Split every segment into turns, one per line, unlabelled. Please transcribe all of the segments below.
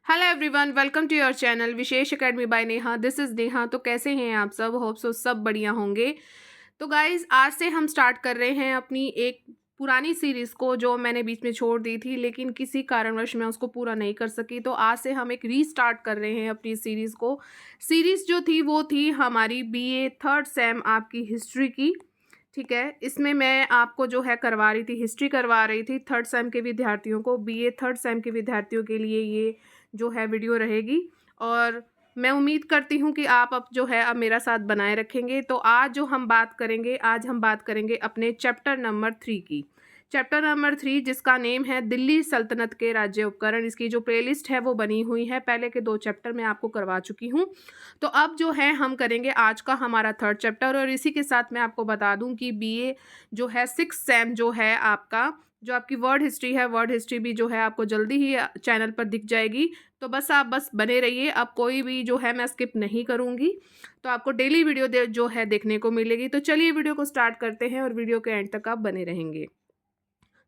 Hello everyone, welcome to your channel Vishesh academy by Neha. This is Neha. तो कैसे हैं आप सब? होप सो सब बढ़िया होंगे। तो गाइज़, आज से हम स्टार्ट कर रहे हैं अपनी एक पुरानी सीरीज़ को, जो मैंने बीच में छोड़ दी थी, लेकिन किसी कारणवश मैं उसको पूरा नहीं कर सकी। तो आज से हम एक रीस्टार्ट कर रहे हैं अपनी सीरीज़ को। सीरीज़ जो थी वो थी हमारी बीए थर्ड सेम आपकी हिस्ट्री की। ठीक है, इसमें मैं आपको जो है करवा रही थी, हिस्ट्री करवा रही थी थर्ड सेम के विद्यार्थियों को। बीए थर्ड सेम के विद्यार्थियों के लिए ये जो है वीडियो रहेगी, और मैं उम्मीद करती हूँ कि आप अब जो है अब मेरा साथ बनाए रखेंगे। तो आज हम बात करेंगे अपने चैप्टर नंबर 3 की। चैप्टर नंबर 3 जिसका नेम है दिल्ली सल्तनत के राज्य उपकरण। इसकी जो प्लेलिस्ट है वो बनी हुई है, पहले के 2 चैप्टर मैं आपको करवा चुकी हूँ। तो अब जो है हम करेंगे आज का हमारा थर्ड चैप्टर, और इसी के साथ मैं आपको बता दूं कि बीए जो है 6 सेम जो है आपका, जो आपकी वर्ड हिस्ट्री है, वर्ड हिस्ट्री भी जो है आपको जल्दी ही चैनल पर दिख जाएगी। तो आप बस बने रहिए। अब कोई भी जो है मैं स्किप नहीं करूँगी, तो आपको डेली वीडियो जो है देखने को मिलेगी। तो चलिए वीडियो को स्टार्ट करते हैं, और वीडियो के एंड तक आप बने रहेंगे।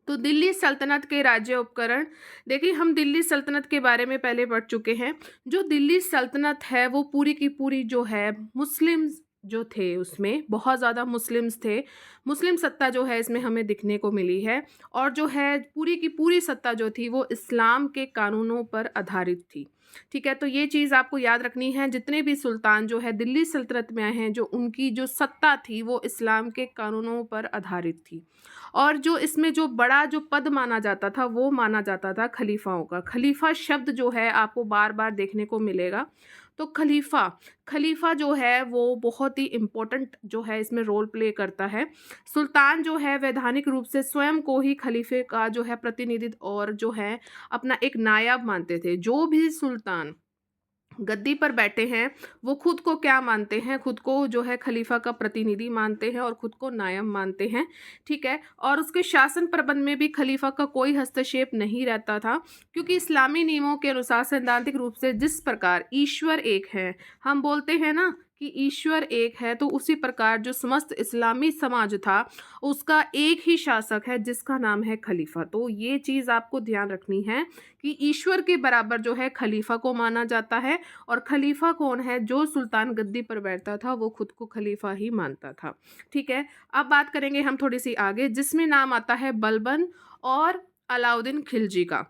तो दिल्ली सल्तनत के राज्य उपकरण। देखिए, हम दिल्ली सल्तनत के बारे में पहले पढ़ चुके हैं। जो दिल्ली सल्तनत है वो पूरी की पूरी जो है मुस्लिम्स जो थे, उसमें बहुत ज़्यादा मुस्लिम्स थे। मुस्लिम सत्ता जो है इसमें हमें दिखने को मिली है, और जो है पूरी की पूरी सत्ता जो थी वो इस्लाम के कानूनों पर आधारित थी। ठीक है, तो ये चीज़ आपको याद रखनी है। जितने भी सुल्तान जो है दिल्ली सल्तनत में आए हैं, जो उनकी जो सत्ता थी वो इस्लाम के कानूनों पर आधारित थी। और जो इसमें जो बड़ा जो पद माना जाता था वो माना जाता था खलीफाओं का। खलीफा शब्द जो है आपको बार बार देखने को मिलेगा। तो खलीफा खलीफा जो है वो बहुत ही इम्पोर्टेंट जो है इसमें रोल प्ले करता है। सुल्तान जो है वैधानिक रूप से स्वयं को ही खलीफे का जो है प्रतिनिधित्व और जो है अपना एक नायब मानते थे। जो भी सुल्तान गद्दी पर बैठे हैं वो खुद को क्या मानते हैं? खुद को जो है खलीफा का प्रतिनिधि मानते हैं और खुद को नायब मानते हैं। ठीक है, और उसके शासन प्रबंध में भी खलीफा का कोई हस्तक्षेप नहीं रहता था, क्योंकि इस्लामी नियमों के अनुसार सैद्धांतिक रूप से जिस प्रकार ईश्वर एक है, हम बोलते हैं ना कि ईश्वर एक है, तो उसी प्रकार जो समस्त इस्लामी समाज था उसका एक ही शासक है जिसका नाम है खलीफा। तो ये चीज़ आपको ध्यान रखनी है कि ईश्वर के बराबर जो है खलीफा को माना जाता है। और खलीफा कौन है? जो सुल्तान गद्दी पर बैठता था वो खुद को खलीफा ही मानता था। ठीक है, अब बात करेंगे हम थोड़ी सी आगे, जिसमें नाम आता है बलबन और अलाउद्दीन खिलजी का।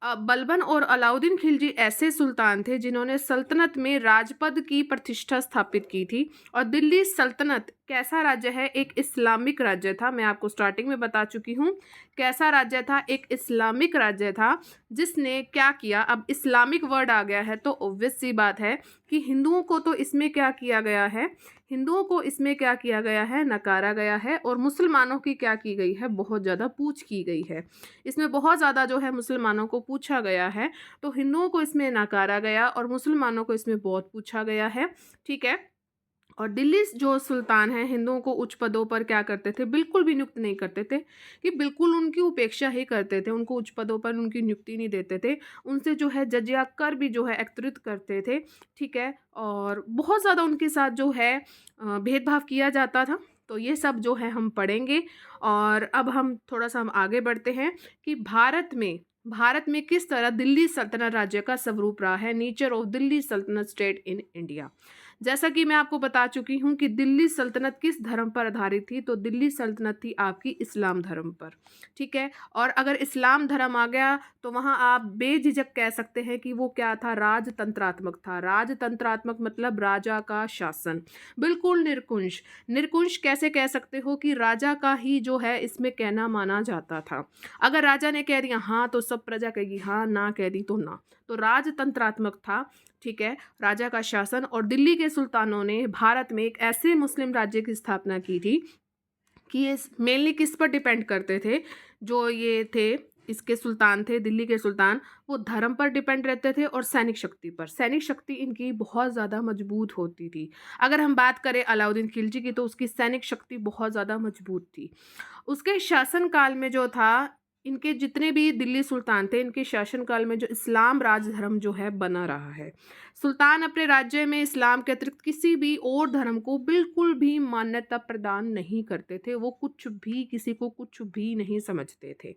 बलबन और अलाउद्दीन खिलजी ऐसे सुल्तान थे जिन्होंने सल्तनत में राजपद की प्रतिष्ठा स्थापित की थी। और दिल्ली सल्तनत कैसा राज्य है? एक इस्लामिक राज्य था। मैं आपको स्टार्टिंग में बता चुकी हूँ कैसा राज्य था। एक इस्लामिक राज्य था जिसने क्या किया, अब इस्लामिक वर्ड आ गया है तो ऑब्वियस सी बात है कि हिंदुओं को तो इसमें क्या किया गया है, हिंदुओं को इसमें क्या किया गया है? नकारा गया है। और मुसलमानों की क्या की गई है? बहुत ज़्यादा पूछ की गई है। इसमें बहुत ज़्यादा जो है मुसलमानों को पूछा गया है। तो हिंदुओं को इसमें नकारा गया और मुसलमानों को इसमें बहुत पूछा गया है। ठीक है, और दिल्ली जो सुल्तान हैं हिंदुओं को उच्च पदों पर क्या करते थे? बिल्कुल भी नियुक्त नहीं करते थे, कि बिल्कुल उनकी उपेक्षा ही करते थे। उनको उच्च पदों पर उनकी नियुक्ति नहीं देते थे। उनसे जो है जजिया कर भी जो है एकत्रित करते थे। ठीक है, और बहुत ज़्यादा उनके साथ जो है भेदभाव किया जाता था। तो ये सब जो है हम पढ़ेंगे। और अब हम थोड़ा सा हम आगे बढ़ते हैं कि भारत में किस तरह दिल्ली सल्तनत राज्य का स्वरूप रहा है। नेचर ऑफ दिल्ली सल्तनत स्टेट इन इंडिया। जैसा कि मैं आपको बता चुकी हूँ कि दिल्ली सल्तनत किस धर्म पर आधारित थी, तो दिल्ली सल्तनत थी आपकी इस्लाम धर्म पर। ठीक है, और अगर इस्लाम धर्म आ गया तो वहाँ आप बेझिझक कह सकते हैं कि वो क्या था? राजतंत्रात्मक था। राजतंत्रात्मक मतलब राजा का शासन, बिल्कुल निरकुंश। निरकुंश कैसे कह सकते हो? कि राजा का ही जो है इसमें कहना माना जाता था। अगर राजा ने कह दिया हाँ तो सब प्रजा कहेगी हाँ, ना कह दी तो ना। तो राजतंत्रात्मक था। ठीक है, राजा का शासन। और दिल्ली के सुल्तानों ने भारत में एक ऐसे मुस्लिम राज्य की स्थापना की थी कि ये मेनली किस पर डिपेंड करते थे? जो ये थे इसके सुल्तान थे, दिल्ली के सुल्तान, वो धर्म पर डिपेंड रहते थे और सैनिक शक्ति पर। सैनिक शक्ति इनकी बहुत ज़्यादा मजबूत होती थी। अगर हम बात करें अलाउद्दीन खिलजी की, तो उसकी सैनिक शक्ति बहुत ज़्यादा मजबूत थी। उसके शासनकाल में जो था इनके जितने भी दिल्ली सुल्तान थे, इनके शासनकाल में जो इस्लाम राज धर्म जो है बना रहा है। सुल्तान अपने राज्य में इस्लाम के अतिरिक्त किसी भी और धर्म को बिल्कुल भी मान्यता प्रदान नहीं करते थे। वो कुछ भी, किसी को कुछ भी नहीं समझते थे,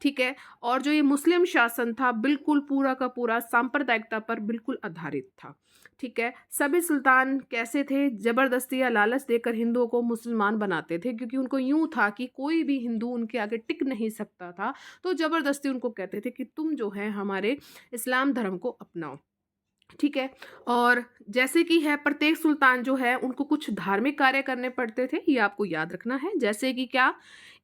ठीक है। और जो ये मुस्लिम शासन था बिल्कुल पूरा का पूरा सांप्रदायिकता पर बिल्कुल आधारित था, ठीक है। सभी सुल्तान कैसे थे, जबरदस्ती या लालच देकर हिंदुओं को मुसलमान बनाते थे, क्योंकि उनको यूं था कि कोई भी हिंदू उनके आगे टिक नहीं सकता था। तो जबरदस्ती उनको कहते थे कि तुम जो है हमारे इस्लाम धर्म को अपनाओ, ठीक है। और जैसे कि है प्रत्येक सुल्तान जो है उनको कुछ धार्मिक कार्य करने पड़ते थे, ये आपको याद रखना है। जैसे कि क्या,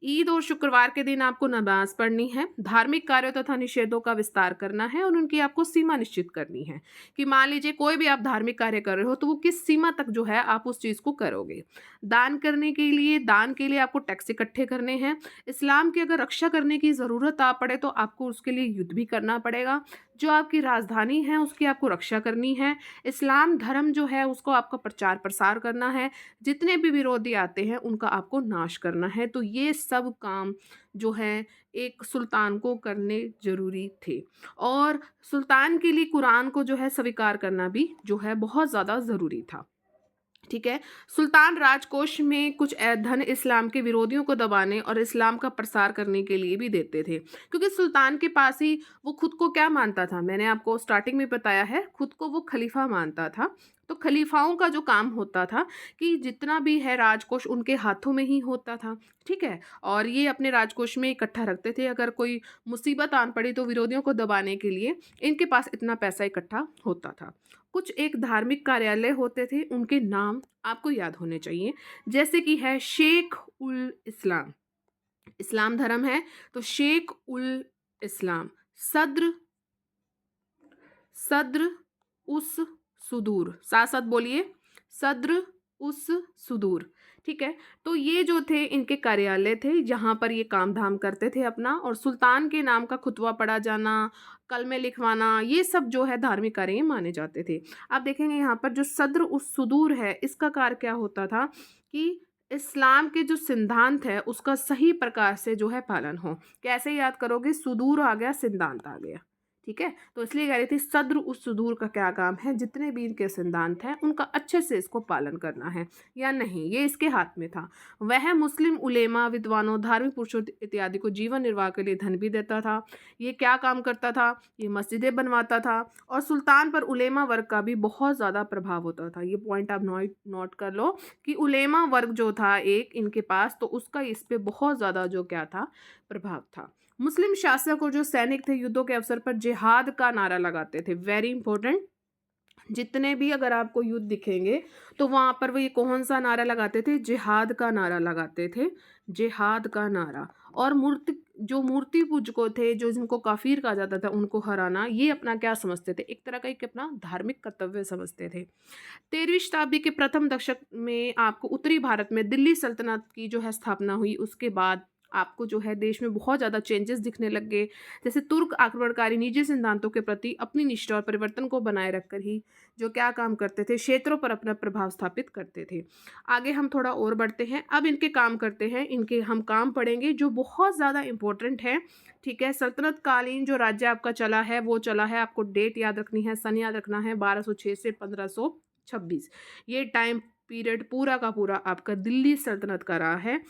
ईद और शुक्रवार के दिन आपको नमाज पढ़नी है, धार्मिक कार्यों तथा निषेधों का विस्तार करना है और उनकी आपको सीमा निश्चित करनी है कि मान लीजिए कोई भी आप धार्मिक कार्य कर रहे हो तो वो किस सीमा तक जो है आप उस चीज़ को करोगे। दान करने के लिए, दान के लिए आपको टैक्स इकट्ठे करने हैं। इस्लाम की अगर रक्षा करने की ज़रूरत आ पड़े तो आपको उसके लिए युद्ध भी करना पड़ेगा। जो आपकी राजधानी है उसकी आपको रक्षा करनी है। इस्लाम धर्म जो है उसको आपका प्रचार प्रसार करना है। जितने भी विरोधी आते हैं उनका आपको नाश करना है। तो ये सब काम जो है एक सुल्तान को करने जरूरी थे। और सुल्तान के लिए कुरान को जो है स्वीकार करना भी जो है बहुत ज़्यादा ज़रूरी था, ठीक है। सुल्तान राजकोष में कुछ धन इस्लाम के विरोधियों को दबाने और इस्लाम का प्रसार करने के लिए भी देते थे, क्योंकि सुल्तान के पास ही वो खुद को क्या मानता था, मैंने आपको स्टार्टिंग में बताया है, खुद को वो खलीफा मानता था। तो खलीफाओं का जो काम होता था कि जितना भी है राजकोष उनके हाथों में ही होता था, ठीक है। और ये अपने राजकोष में इकट्ठा रखते थे। अगर कोई मुसीबत आन पड़ी तो विरोधियों को दबाने के लिए इनके पास इतना पैसा इकट्ठा होता था। कुछ एक धार्मिक कार्यालय होते थे, उनके नाम आपको याद होने चाहिए। जैसे कि है शेख उल इस्लाम, इस्लाम धर्म है तो शेख उल इस्लाम। सद्र, सद्र उस सुदूर, साथ साथ बोलिए, सद्र उस सुदूर, ठीक है। तो ये जो थे इनके कार्यालय थे जहाँ पर ये काम धाम करते थे अपना। और सुल्तान के नाम का खुतवा पढ़ा जाना, कलमे लिखवाना, ये सब जो है धार्मिक कार्य माने जाते थे। आप देखेंगे यहाँ पर जो सद्र उस सुदूर है, इसका कार्य क्या होता था कि इस्लाम के जो सिद्धांत है उसका सही प्रकार से जो है पालन हो। कैसे याद करोगे, सुदूर आ गया, सिद्धांत आ गया, ठीक है। तो इसलिए कह रही थी सद्र उस सुदूर का क्या काम है, जितने भी इनके सिद्धांत हैं उनका अच्छे से इसको पालन करना है या नहीं, ये इसके हाथ में था। वह मुस्लिम उलेमा, विद्वानों, धार्मिक पुरुषों इत्यादि को जीवन निर्वाह के लिए धन भी देता था। ये क्या काम करता था, ये मस्जिदें बनवाता था। और सुल्तान पर उलेमा वर्ग का भी बहुत ज़्यादा प्रभाव होता था। ये पॉइंट आप नोट कर लो कि उलेमा वर्ग जो था एक इनके पास, तो उसका इस पर बहुत ज़्यादा जो क्या था, प्रभाव था। मुस्लिम शासक और जो सैनिक थे युद्धों के अवसर पर जिहाद का नारा लगाते थे। वेरी इंपॉर्टेंट, जितने भी अगर आपको युद्ध दिखेंगे तो वहाँ पर वो ये कौन सा नारा लगाते थे, जिहाद का नारा लगाते थे, जिहाद का नारा। और मूर्ति पूजकों थे, जो जिनको काफिर कहा जाता था, उनको हराना ये अपना क्या समझते थे, एक तरह का एक अपना धार्मिक कर्तव्य समझते थे। 13वीं शताब्दी के प्रथम दशक में आपको उत्तरी भारत में दिल्ली सल्तनत की जो है स्थापना हुई। उसके बाद आपको जो है देश में बहुत ज़्यादा चेंजेस दिखने लग गए। जैसे तुर्क आक्रमणकारी निजी सिद्धांतों के प्रति अपनी निष्ठा और परिवर्तन को बनाए रखकर ही जो क्या काम करते थे, क्षेत्रों पर अपना प्रभाव स्थापित करते थे। आगे हम थोड़ा और बढ़ते हैं, अब इनके काम करते हैं, इनके हम काम पढ़ेंगे जो बहुत ज़्यादा इंपॉर्टेंट है, ठीक है। सल्तनत कालीन जो राज्य आपका चला है वो चला है, आपको डेट याद रखनी है, सन याद रखना है, 1206 से 1526। ये टाइम पीरियड पूरा का पूरा आपका दिल्ली सल्तनत का रहा है।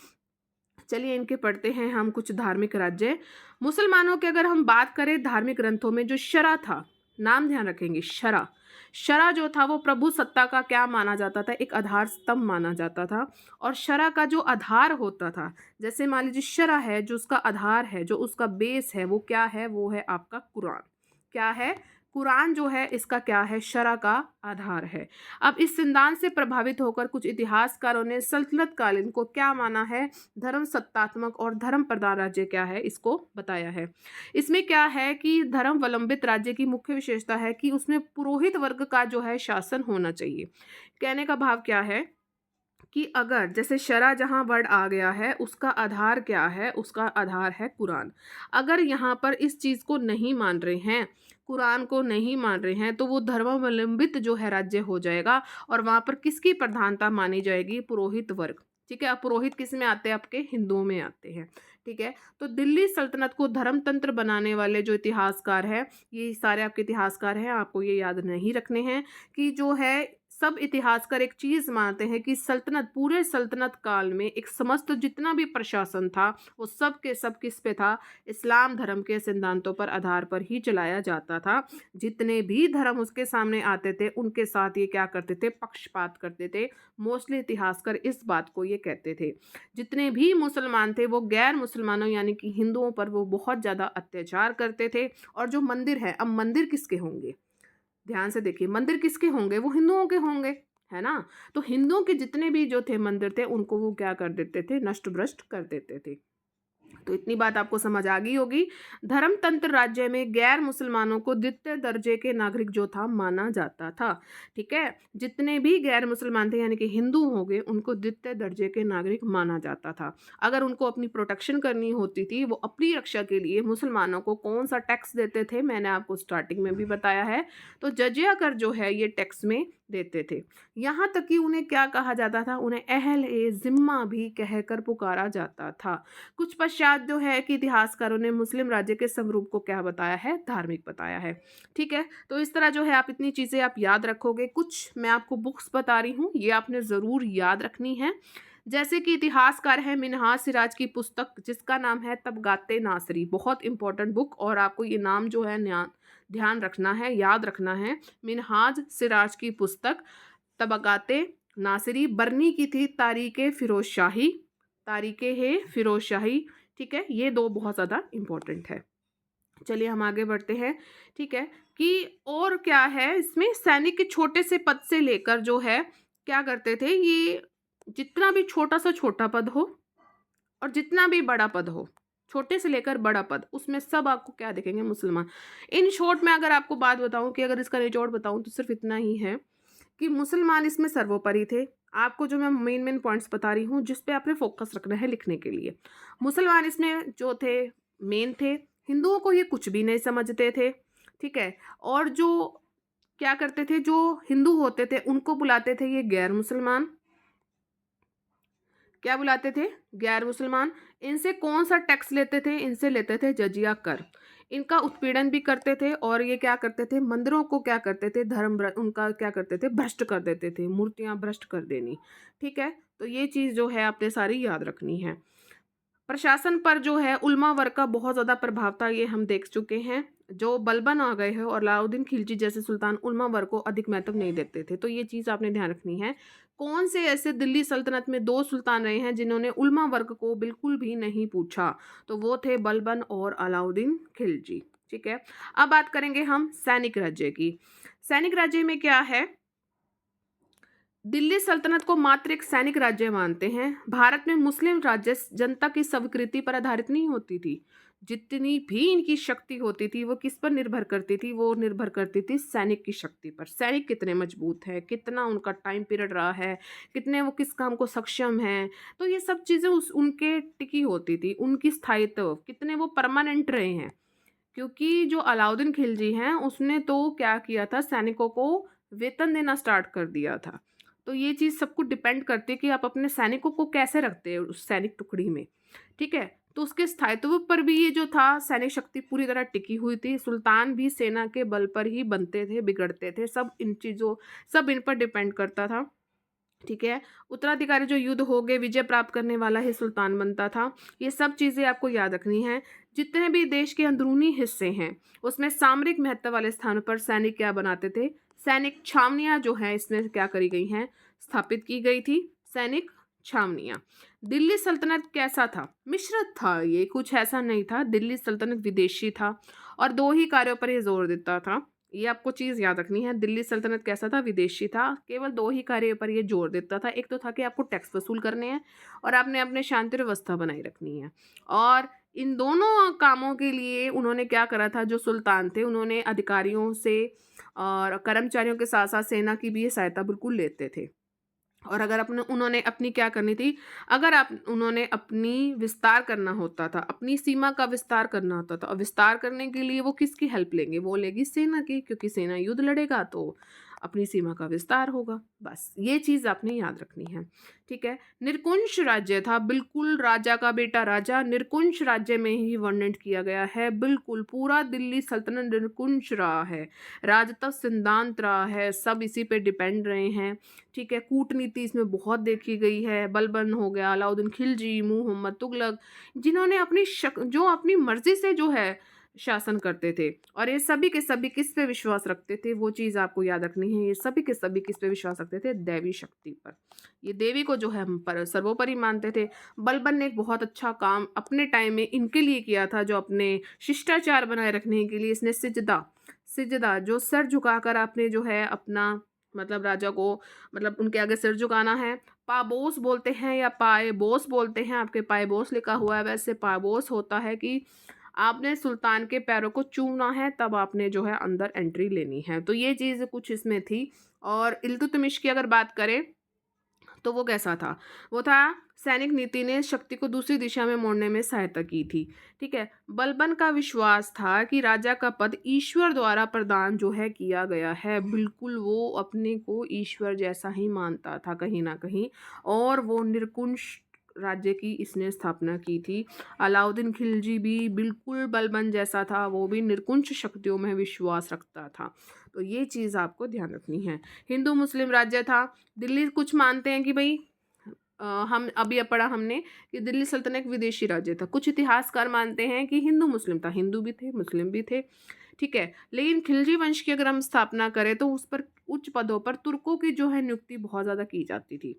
चलिए इनके पढ़ते हैं हम कुछ धार्मिक राज्य। मुसलमानों की अगर हम बात करें धार्मिक ग्रंथों में जो शरा था, नाम ध्यान रखेंगे, शरा। शरा जो था वो प्रभु सत्ता का क्या माना जाता था, एक आधार स्तंभ माना जाता था। और शरा का जो आधार होता था, जैसे मान लीजिए शरा है, जो उसका आधार है, जो उसका बेस है, वो क्या है, वो है आपका कुरान। क्या है, कुरान जो है इसका क्या है, शरा का आधार है। अब इस सिद्धांत से प्रभावित होकर कुछ इतिहासकारों ने सल्तनत कालीन को क्या माना है, धर्म सत्तात्मक और धर्म प्रधान राज्य क्या है, इसको बताया है। इसमें क्या है कि धर्मावलंबित राज्य की मुख्य विशेषता है कि उसमें पुरोहित वर्ग का जो है शासन होना चाहिए। कहने का भाव क्या है कि अगर जैसे शरा जहाँ वर्ड आ गया है उसका आधार क्या है, उसका आधार है कुरान। अगर यहाँ पर इस चीज़ को नहीं मान रहे हैं, कुरान को नहीं मान रहे हैं, तो वो धर्मावलंबित जो है राज्य हो जाएगा। और वहाँ पर किसकी प्रधानता मानी जाएगी, पुरोहित वर्ग, ठीक है। अब पुरोहित किस में आते हैं, आपके हिंदुओं में आते हैं, ठीक है। तो दिल्ली सल्तनत को धर्मतंत्र बनाने वाले जो इतिहासकार हैं, ये सारे आपके इतिहासकार हैं, आपको ये याद नहीं रखने हैं कि जो है सब इतिहासकार एक चीज़ मानते हैं कि सल्तनत, पूरे सल्तनत काल में एक समस्त जितना भी प्रशासन था वो सब के सब किस पे था, इस्लाम धर्म के सिद्धांतों पर आधार पर ही चलाया जाता था। जितने भी धर्म उसके सामने आते थे उनके साथ ये क्या करते थे, पक्षपात करते थे। मोस्टली इतिहासकार इस बात को ये कहते थे। जितने भी मुसलमान थे वो गैर मुसलमानों यानी कि हिंदुओं पर वो बहुत ज़्यादा अत्याचार करते थे। और जो मंदिर है, अब मंदिर किसके होंगे, ध्यान से देखिए, मंदिर किसके होंगे, वो हिंदुओं के होंगे, है ना। तो हिंदुओं के जितने भी जो थे मंदिर थे उनको वो क्या कर देते थे, नष्ट भ्रष्ट कर देते थे। तो इतनी बात आपको समझ आ गई होगी। धर्मतंत्र राज्य में गैर मुसलमानों को द्वितीय दर्जे के नागरिक जो था माना जाता था। ठीक है, जितने भी गैर मुसलमान थे यानी कि हिंदू हो गए, उनको द्वितीय दर्जे के नागरिक माना जाता था। अगर उनको अपनी प्रोटेक्शन करनी होती थी, वो अपनी रक्षा के लिए मुसलमानों को कौन सा टैक्स देते थे, मैंने आपको स्टार्टिंग में भी बताया है। तो जजिया कर जो है ये टैक्स में देते थे। यहाँ तक कि उन्हें क्या कहा जाता था, उन्हें अहल ए जिम्मा भी कहकर पुकारा जाता था। कुछ पश्चात जो है कि इतिहासकारों ने मुस्लिम राज्य के स्वरूप को क्या बताया है, धार्मिक बताया है। ठीक है, तो इस तरह जो है आप इतनी चीज़ें आप याद रखोगे। कुछ मैं आपको बुक्स बता रही हूँ, ये आपने ज़रूर याद रखनी है। जैसे कि इतिहासकार है मिनहाज सिराज की पुस्तक जिसका नाम है तबगाते नासरी, बहुत इंपॉर्टेंट बुक, और आपको ये नाम जो है ध्यान रखना है, याद रखना है। मिनहाज सिराज की पुस्तक तबगाते नासरी, बरनी की थी तारीखे फिरोज शाही, तारीखे है फिरोज शाही। ठीक है, ये दो बहुत ज़्यादा इंपॉर्टेंट है। चलिए हम आगे बढ़ते हैं। ठीक है, कि और क्या है इसमें, सैनिक के छोटे से पद से लेकर जो है क्या करते थे, ये जितना भी छोटा सा छोटा पद हो और जितना भी बड़ा पद हो, छोटे से लेकर बड़ा पद, उसमें सब आपको क्या देखेंगे, मुसलमान। इन शॉर्ट में अगर आपको बात बताऊं, कि अगर इसका निचोड़ बताऊं तो सिर्फ इतना ही है कि मुसलमान इसमें सर्वोपरि थे। आपको जो मैं मेन मेन पॉइंट्स बता रही हूँ जिस पे आपने फोकस रखना है लिखने के लिए, मुसलमान इसमें जो थे मेन थे। हिंदुओं को ये कुछ भी नहीं समझते थे। ठीक है, और जो क्या करते थे, जो हिंदू होते थे उनको बुलाते थे ये गैर मुसलमान। क्या बुलाते थे, गैर मुसलमान। इनसे कौन सा टैक्स लेते थे, इनसे लेते थे जजिया कर। इनका उत्पीड़न भी करते थे और ये क्या करते थे, मंदिरों को क्या करते थे, उनका क्या करते थे, भ्रष्ट कर देते थे, मूर्तियां भ्रष्ट कर देनी। ठीक है, तो ये चीज़ जो है आपने सारी याद रखनी है। प्रशासन पर जो है उल्मा वर्ग का बहुत ज़्यादा प्रभाव था, ये हम देख चुके हैं। जो बलबन आ गए हैं और अलाउद्दीन खिलजी जैसे सुल्तान उल्मा वर्ग को अधिक महत्व नहीं देते थे, तो ये चीज़ आपने ध्यान रखनी है। कौन से ऐसे दिल्ली सल्तनत में दो सुल्तान रहे हैं जिन्होंने उल्मा वर्ग को बिल्कुल भी नहीं पूछा, तो वो थे बलबन और अलाउद्दीन खिलजी। ठीक है, अब बात करेंगे हम सैनिक राज्य की। सैनिक राज्य में क्या है, दिल्ली सल्तनत को मात्र एक सैनिक राज्य मानते हैं। भारत में मुस्लिम राज्य जनता की स्वीकृति पर आधारित नहीं होती थी। जितनी भी इनकी शक्ति होती थी वो किस पर निर्भर करती थी, वो निर्भर करती थी सैनिक की शक्ति पर। सैनिक कितने मजबूत है, कितना उनका टाइम पीरियड रहा है, कितने वो किस काम को सक्षम हैं, तो ये सब चीज़ें उस उनके टिकी होती थी। उनकी स्थायित्व, कितने वो परमानेंट रहे हैं। क्योंकि जो अलाउद्दीन खिलजी हैं उसने तो क्या किया था, सैनिकों को वेतन देना स्टार्ट कर दिया था। तो ये चीज़ सबको डिपेंड करती है कि आप अपने सैनिकों को कैसे रखते हैं उस सैनिक टुकड़ी में। ठीक है, तो उसके स्थायित्व पर भी ये जो था सैनिक शक्ति पूरी तरह टिकी हुई थी। सुल्तान भी सेना के बल पर ही बनते थे, बिगड़ते थे, सब इन चीज़ों, सब इन पर डिपेंड करता था। ठीक है, उत्तराधिकारी जो युद्ध हो गए, विजय प्राप्त करने वाला ही सुल्तान बनता था। ये सब चीज़ें आपको याद रखनी है। जितने भी देश के अंदरूनी हिस्से हैं उसमें सामरिक महत्व वाले स्थानों पर सैनिक क्या बनाते थे, सैनिक छावनियाँ जो है इसमें क्या करी गई हैं, स्थापित की गई थी सैनिक छावनियाँ। दिल्ली सल्तनत कैसा था, मिश्रित था, ये कुछ ऐसा नहीं था। दिल्ली सल्तनत विदेशी था और दो ही कार्यों पर ये जोर देता था। ये आपको चीज़ याद रखनी है, दिल्ली सल्तनत कैसा था, विदेशी था। केवल दो ही कार्यों पर ये जोर देता था, एक तो था कि आपको टैक्स वसूल करने हैं और आपने अपने शांति व्यवस्था बनाए रखनी है। और इन दोनों कामों के लिए उन्होंने क्या करा था, जो सुल्तान थे उन्होंने अधिकारियों से और कर्मचारियों के साथ साथ सेना की भी ये सहायता बिल्कुल लेते थे। और अगर अपने उन्होंने अपनी क्या करनी थी, अगर आप उन्होंने अपनी विस्तार करना होता था, अपनी सीमा का विस्तार करना होता था, और विस्तार करने के लिए वो किसकी हेल्प लेंगे, वो लेगी सेना की, क्योंकि सेना युद्ध लड़ेगा तो अपनी सीमा का विस्तार होगा। बस ये चीज़ आपने याद रखनी है, ठीक है। निरकुंश राज्य था, बिल्कुल राजा का बेटा राजा, निरकुंश राज्य में ही वर्णन किया गया है। बिल्कुल पूरा दिल्ली सल्तनत निरकुंश रहा है, राजतत्व सिद्धांत रहा है, सब इसी पे डिपेंड रहे हैं, ठीक है। कूटनीति इसमें बहुत देखी गई है। बलबन हो गया, अलाउद्दीन खिलजी, मोहम्मद तुगलक, जिन्होंने जो अपनी मर्जी से जो है शासन करते थे। और ये सभी के सभी किस पे विश्वास रखते थे, वो चीज़ आपको याद रखनी है। ये सभी के सभी किस पे विश्वास रखते थे, दैवी शक्ति पर। ये देवी को जो है हम पर सर्वोपरि मानते थे। बलबन ने एक बहुत अच्छा काम अपने टाइम में इनके लिए किया था, जो अपने शिष्टाचार बनाए रखने के लिए इसने सिजदा सिजदा जो सर झुकाकर आपने जो है अपना मतलब राजा को मतलब उनके आगे सिर झुकाना है। पाबोस बोलते हैं या पायबोस बोलते हैं, आपके पायबोस लिखा हुआ है, वैसे पायबोस होता है कि आपने सुल्तान के पैरों को चूमना है, तब आपने जो है अंदर एंट्री लेनी है। तो ये चीज़ कुछ इसमें थी। और इल्तुतमिश की अगर बात करें तो वो कैसा था, वो था सैनिक नीति ने शक्ति को दूसरी दिशा में मोड़ने में सहायता की थी, ठीक है। बलबन का विश्वास था कि राजा का पद ईश्वर द्वारा प्रदान जो है किया गया है। बिल्कुल वो अपने को ईश्वर जैसा ही मानता था कहीं ना कहीं। और वो निरकुंश राज्य की इसने स्थापना की थी। अलाउद्दीन खिलजी भी बिल्कुल बलबन जैसा था, वो भी निरकुंश शक्तियों में विश्वास रखता था। तो ये चीज़ आपको ध्यान रखनी है। हिंदू मुस्लिम राज्य था। दिल्ली कुछ मानते हैं कि भाई हम अभी पढ़ा हमने कि दिल्ली सल्तनत एक विदेशी राज्य था। कुछ इतिहासकार मानते हैं कि हिंदू मुस्लिम था, हिंदू भी थे मुस्लिम भी थे, ठीक है। लेकिन खिलजी वंश की अगर हम स्थापना करें तो उस पर उच्च पदों पर तुर्कों की जो है नियुक्ति बहुत ज़्यादा की जाती थी,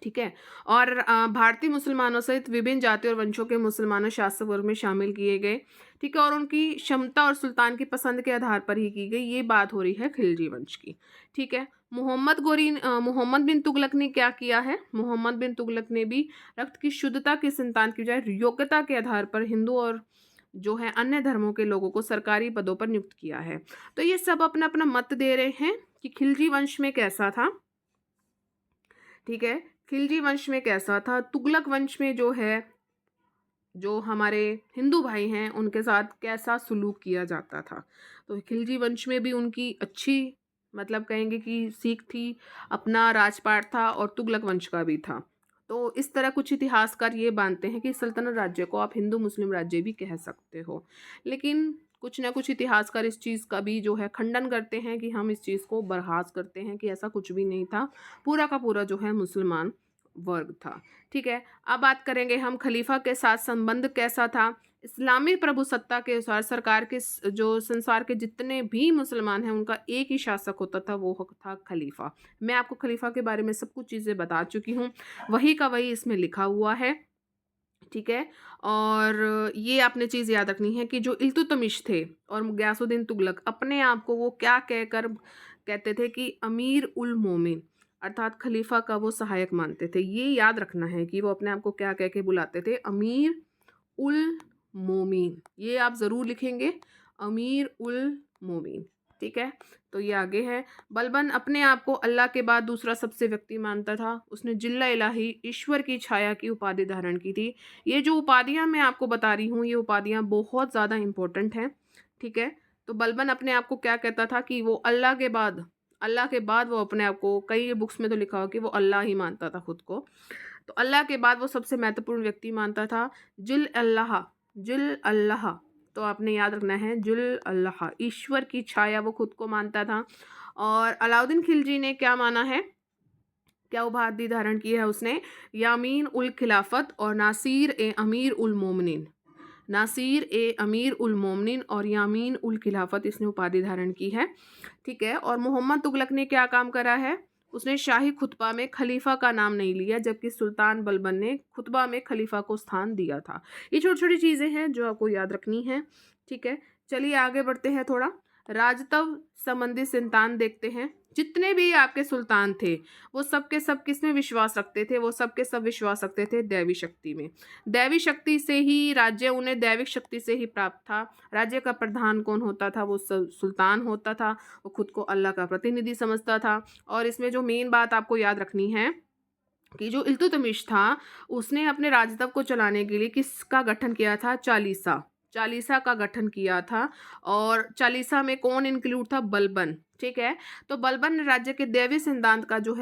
ठीक है। और भारतीय मुसलमानों सहित विभिन्न जाति और वंशों के मुसलमानों शासक वर्ग में शामिल किए गए, ठीक है। और उनकी क्षमता और सुल्तान की पसंद के आधार पर ही की गई। ये बात हो रही है खिलजी वंश की, ठीक है। मोहम्मद बिन तुगलक ने क्या किया है, मोहम्मद बिन तुगलक ने भी रक्त की शुद्धता की संतान की बजाय योग्यता के आधार पर हिंदू और जो है अन्य धर्मों के लोगों को सरकारी पदों पर नियुक्त किया है। तो ये सब अपना अपना मत दे रहे हैं कि खिलजी वंश में कैसा था, ठीक है। खिलजी वंश में कैसा था, तुगलक वंश में जो है जो हमारे हिंदू भाई हैं उनके साथ कैसा सुलूक किया जाता था। तो खिलजी वंश में भी उनकी अच्छी मतलब कहेंगे कि सीख थी, अपना राजपाट था, और तुगलक वंश का भी था। तो इस तरह कुछ इतिहासकार ये मानते हैं कि सल्तनत राज्य को आप हिंदू मुस्लिम राज्य भी कह सकते हो। लेकिन कुछ ना कुछ इतिहासकार इस चीज़ का भी जो है खंडन करते हैं कि हम इस चीज़ को बर्खास्त करते हैं कि ऐसा कुछ भी नहीं था, पूरा का पूरा जो है मुसलमान वर्ग था, ठीक है। अब बात करेंगे हम खलीफा के साथ संबंध कैसा था। इस्लामी प्रभुसत्ता के अनुसार सरकार के जो संसार के जितने भी मुसलमान हैं उनका एक ही शासक होता था, वो था खलीफा। मैं आपको खलीफा के बारे में सब कुछ चीज़ें बता चुकी हूँ, वही का वही इसमें लिखा हुआ है, ठीक है। और ये आपने चीज़ याद रखनी है कि जो इल्तुतमिश थे और गयासुद्दीन तुगलक अपने आप को वो क्या कहकर कहते थे कि अमीर उल मोमिन, अर्थात खलीफा का वो सहायक मानते थे। ये याद रखना है कि वो अपने आप को क्या कह के बुलाते थे, अमीर उल मोमिन। ये आप ज़रूर लिखेंगे, अमीर उल मोमिन, ठीक है। तो ये आगे है। बलबन अपने आप को अल्लाह के बाद दूसरा सबसे व्यक्ति मानता था। उसने जिल्ला इलाही ईश्वर की छाया की उपाधि धारण की थी। ये जो उपाधियां मैं आपको बता रही हूँ, ये उपाधियां बहुत ज़्यादा इम्पोर्टेंट हैं, ठीक है। तो बलबन अपने आप को क्या कहता था कि वो अल्लाह के बाद वो अपने आप को, कई बुक्स में तो लिखा हो कि वो अल्लाह ही मानता था खुद को। तो अल्लाह के बाद वो सबसे महत्वपूर्ण व्यक्ति मानता था। जिल अल्लाह, तो आपने याद रखना है जुल अल्लाह, ईश्वर की छाया वो खुद को मानता था। और अलाउद्दीन खिलजी ने क्या माना है, क्या उपाधि धारण की है उसने, यामीन उल खिलाफत और नासिर ए अमीर उल मोमिनीन और यामीन उल खिलाफत इसने उपाधि धारण की है, ठीक है। और मोहम्मद तुगलक ने क्या काम करा है, उसने शाही खुतबा में खलीफा का नाम नहीं लिया, जबकि सुल्तान बलबन ने खुतबा में खलीफा को स्थान दिया था। ये छोटी छोटी चीज़ें हैं जो आपको याद रखनी है, ठीक है। चलिए आगे बढ़ते हैं, थोड़ा राजतव संबंधी सिद्धांत देखते हैं। जितने भी आपके सुल्तान थे वो सब के सब किस में विश्वास रखते थे, वो सब के सब विश्वास रखते थे दैवी शक्ति में। दैवी शक्ति से ही राज्य उन्हें दैविक शक्ति से ही प्राप्त था। राज्य का प्रधान कौन होता था, वो सुल्तान होता था। वो खुद को अल्लाह का प्रतिनिधि समझता था। और इसमें जो मेन बात आपको याद रखनी है कि जो इल्तुतमिश था उसने अपने राजतव को चलाने के लिए किसका गठन किया था, चालीसा, चालीसा का गठन किया था। और चालीसा में कौन इंक्लूड था? बलबन। ठीक है, तो बलबन ने राज्य के दैवीय सिद्धांत का जो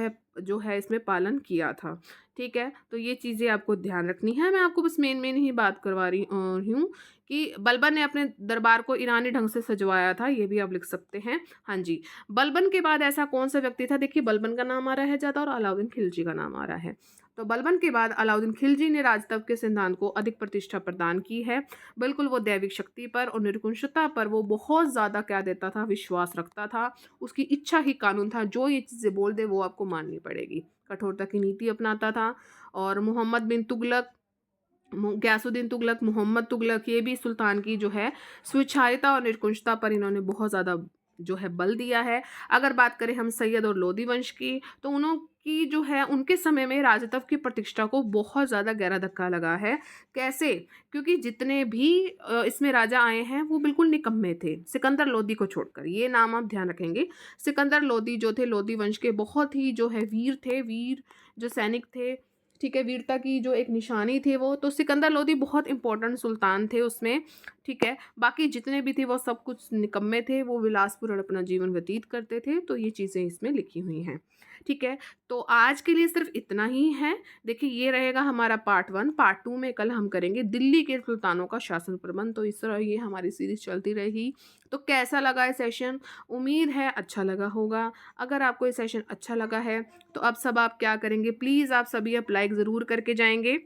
है इसमें पालन किया था। ठीक है, तो ये चीज़ें आपको ध्यान रखनी है। मैं आपको बस मेन ही बात करवा रही हूँ कि बलबन ने अपने दरबार को ईरानी ढंग से सजवाया था, ये भी आप लिख सकते हैं। हाँ जी, बलबन के बाद ऐसा कौन सा व्यक्ति था? देखिए, बलबन का नाम आ रहा है ज़्यादा और अलाउद्दीन खिलजी का नाम आ रहा है। तो बलबन के बाद अलाउद्दीन खिलजी ने राजतत्व के सिद्धांत को अधिक प्रतिष्ठा प्रदान की है। बिल्कुल, वो दैविक शक्ति पर और निर्गुणता पर वो बहुत ज़्यादा क्या देता था? विश्वास रखता था। उसकी इच्छा ही कानून था, जो ये चीज़ें बोल दे वो आपको माननी पड़ेगी। कठोरता की नीति अपनाता था। और मोहम्मद बिन तुगलक, गयासुद्दीन तुगलक, मोहम्मद तुगलक, ये भी सुल्तान की जो है स्वेच्छाचारिता और निरंकुशता पर इन्होंने बहुत ज़्यादा जो है बल दिया है। अगर बात करें हम सैयद और लोदी वंश की, तो उनकी जो है उनके समय में राजतत्व की प्रतिष्ठा को बहुत ज़्यादा गहरा धक्का लगा है। कैसे? क्योंकि जितने भी इसमें राजा आए हैं वो बिल्कुल निकम्मे थे, सिकंदर लोदी को छोड़कर। ये नाम आप ध्यान रखेंगे। सिकंदर लोदी जो थे, लोदी वंश के बहुत ही जो है वीर थे, वीर जो सैनिक थे। ठीक है, वीरता की जो एक निशानी थी वो, तो सिकंदर लोदी बहुत इंपॉर्टेंट सुल्तान थे उसमें। ठीक है, बाकी जितने भी थे वो सब कुछ निकम्मे थे, वो विलासपूर्ण अपना जीवन व्यतीत करते थे। तो ये चीज़ें इसमें लिखी हुई हैं। ठीक है, तो आज के लिए सिर्फ इतना ही है। देखिए, ये रहेगा हमारा पार्ट 1। पार्ट 2 में कल हम करेंगे दिल्ली के सुल्तानों का शासन प्रबंध। तो इस तरह ये हमारी सीरीज चलती रहेगी। तो कैसा लगा ये सेशन? उम्मीद है अच्छा लगा होगा। अगर आपको ये सेशन अच्छा लगा है तो अब सब आप क्या करेंगे? प्लीज़ आप सभी अब लाइक ज़रूर करके जाएंगे।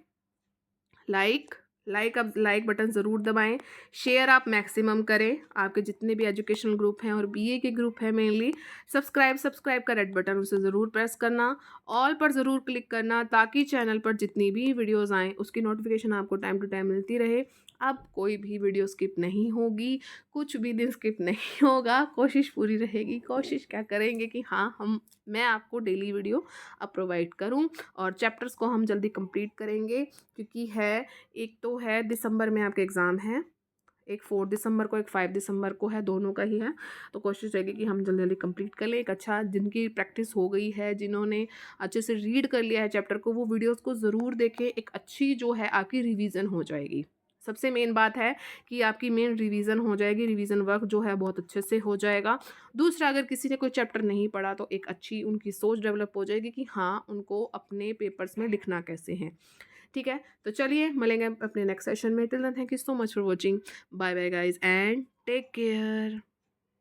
अब लाइक बटन ज़रूर दबाएं। शेयर आप मैक्सिमम करें, आपके जितने भी एजुकेशनल ग्रुप हैं और बीए के ग्रुप हैं मेनली। सब्सक्राइब का रेड बटन उसे ज़रूर प्रेस करना। ऑल पर ज़रूर क्लिक करना, ताकि चैनल पर जितनी भी वीडियोस आएँ उसकी नोटिफिकेशन आपको टाइम टू टाइम मिलती रहे। अब कोई भी वीडियो स्किप नहीं होगी, कुछ भी दिन स्किप नहीं होगा। कोशिश पूरी रहेगी, कोशिश क्या करेंगे कि हाँ मैं आपको डेली वीडियो अब प्रोवाइड करूँ। और चैप्टर्स को हम जल्दी कंप्लीट करेंगे, क्योंकि है एक तो है दिसंबर में आपके एग्ज़ाम है, एक 4 दिसंबर को, एक 5 दिसंबर को है, दोनों का ही है। तो कोशिश रहेगी कि हम जल्दी जल्दी कंप्लीट कर लें। एक अच्छा, जिनकी प्रैक्टिस हो गई है, जिन्होंने अच्छे से रीड कर लिया है चैप्टर को, वो वीडियोस को ज़रूर देखें। एक अच्छी जो है आपकी रिवीजन हो जाएगी। सबसे मेन बात है कि आपकी मेन रिवीजन हो जाएगी, रिवीजन वर्क जो है बहुत अच्छे से हो जाएगा। दूसरा, अगर किसी ने कोई चैप्टर नहीं पढ़ा तो एक अच्छी उनकी सोच डेवलप हो जाएगी कि हाँ, उनको अपने पेपर्स में लिखना कैसे है। ठीक है, तो चलिए मिलेंगे अपने नेक्स्ट सेशन में। Till then, thank you so much for watching. Bye bye guys and take care.